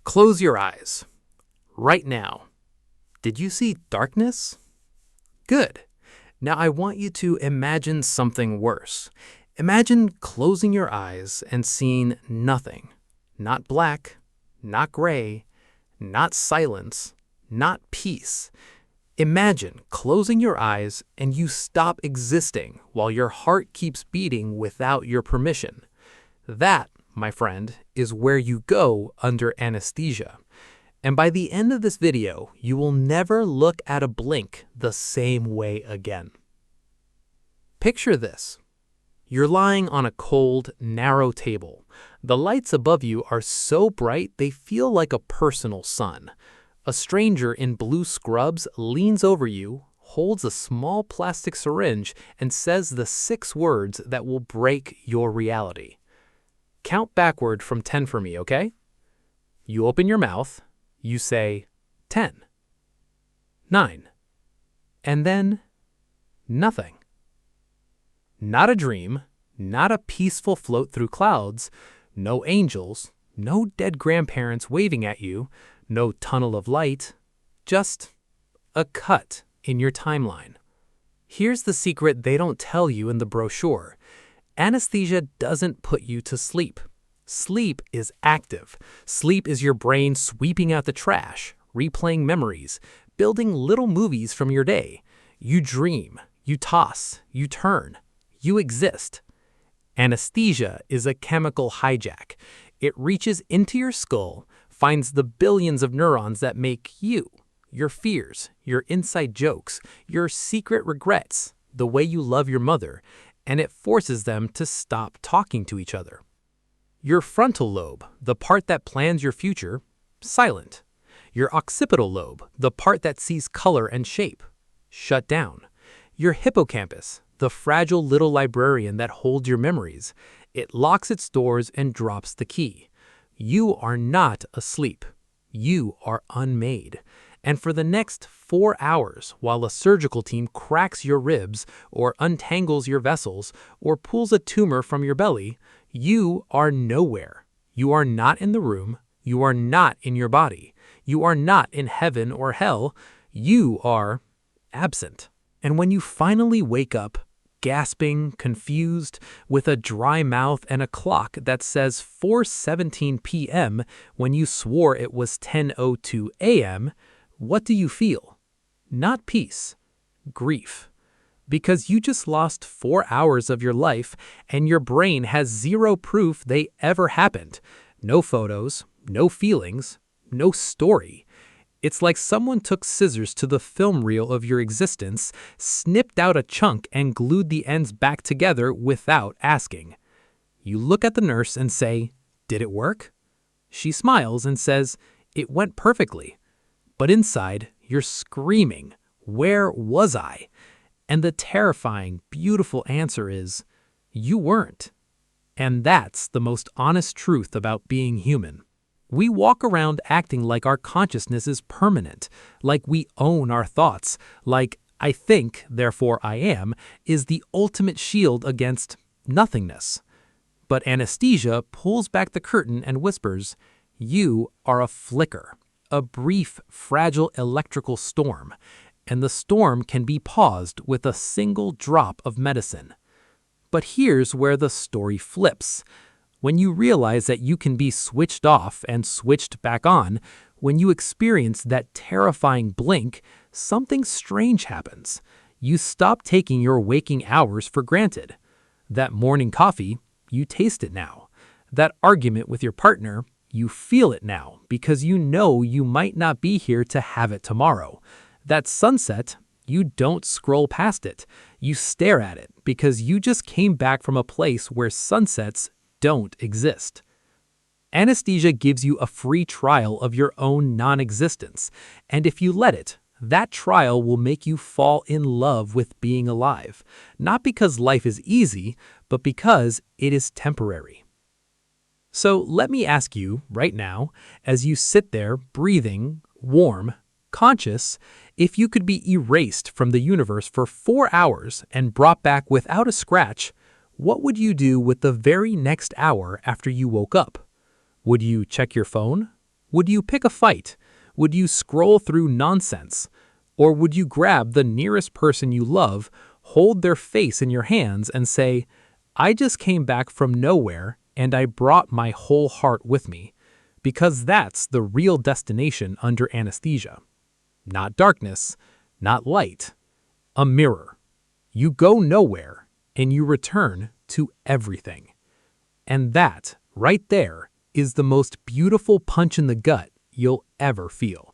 Close your eyes. Right now. Did you see darkness? Good. Now I want you to imagine something worse. Imagine closing your eyes and seeing nothing. Not black, not gray, not silence, not peace. Imagine closing your eyes and you stop existing while your heart keeps beating without your permission. That, my friend, is where you go under anesthesia. And by the end of this video, you will never look at a blink the same way again. Picture this. You're lying on a cold, narrow table. The lights above you are so bright they feel like a personal sun. A stranger in blue scrubs leans over you, holds a small plastic syringe, and says the 6 words that will break your reality. Count backward from 10 for me, okay? You open your mouth, you say 10, 9, and then nothing. Not a dream, not a peaceful float through clouds, no angels, no dead grandparents waving at you, no tunnel of light, just a cut in your timeline. Here's the secret they don't tell you in the brochure. Anesthesia doesn't put you to sleep. Sleep is active. Sleep is your brain sweeping out the trash, replaying memories, building little movies from your day. You dream, you toss, you turn, you exist. Anesthesia is a chemical hijack. It reaches into your skull, finds the billions of neurons that make you, your fears, your inside jokes, your secret regrets, the way you love your mother, and it forces them to stop talking to each other. Your frontal lobe, the part that plans your future, silent. Your occipital lobe, the part that sees color and shape, shut down. Your hippocampus, the fragile little librarian that holds your memories, it locks its doors and drops the key. You are not asleep. You are unmade. And for the next 4 hours, while a surgical team cracks your ribs or untangles your vessels or pulls a tumor from your belly, you are nowhere. You are not in the room. You are not in your body. You are not in heaven or hell. You are absent. And when you finally wake up, gasping, confused, with a dry mouth and a clock that says 4:17 p.m. when you swore it was 10:02 a.m., what do you feel? Not peace, grief. Because you just lost 4 hours of your life and your brain has zero proof they ever happened. No photos, no feelings, no story. It's like someone took scissors to the film reel of your existence, snipped out a chunk and glued the ends back together without asking. You look at the nurse and say, "Did it work?" She smiles and says, "It went perfectly." But inside, you're screaming, "Where was I?" And the terrifying, beautiful answer is, you weren't. And that's the most honest truth about being human. We walk around acting like our consciousness is permanent, like we own our thoughts, like "I think, therefore I am" is the ultimate shield against nothingness. But anesthesia pulls back the curtain and whispers, you are a flicker, a brief, fragile electrical storm, and the storm can be paused with a single drop of medicine. But here's where the story flips. When you realize that you can be switched off and switched back on, when you experience that terrifying blink, something strange happens. You stop taking your waking hours for granted. That morning coffee, you taste it now. That argument with your partner, you feel it now because you know you might not be here to have it tomorrow. That sunset, you don't scroll past it. You stare at it because you just came back from a place where sunsets don't exist. Anesthesia gives you a free trial of your own non-existence, and if you let it, that trial will make you fall in love with being alive, not because life is easy, but because it is temporary. So let me ask you right now, as you sit there breathing, warm, conscious, if you could be erased from the universe for 4 hours and brought back without a scratch, what would you do with the very next hour after you woke up? Would you check your phone? Would you pick a fight? Would you scroll through nonsense? Or would you grab the nearest person you love, hold their face in your hands, and say, I just came back from nowhere and I brought my whole heart with me? Because that's the real destination under anesthesia. Not darkness, not light. A mirror. You go nowhere and you return to everything. And that, right there, is the most beautiful punch in the gut you'll ever feel.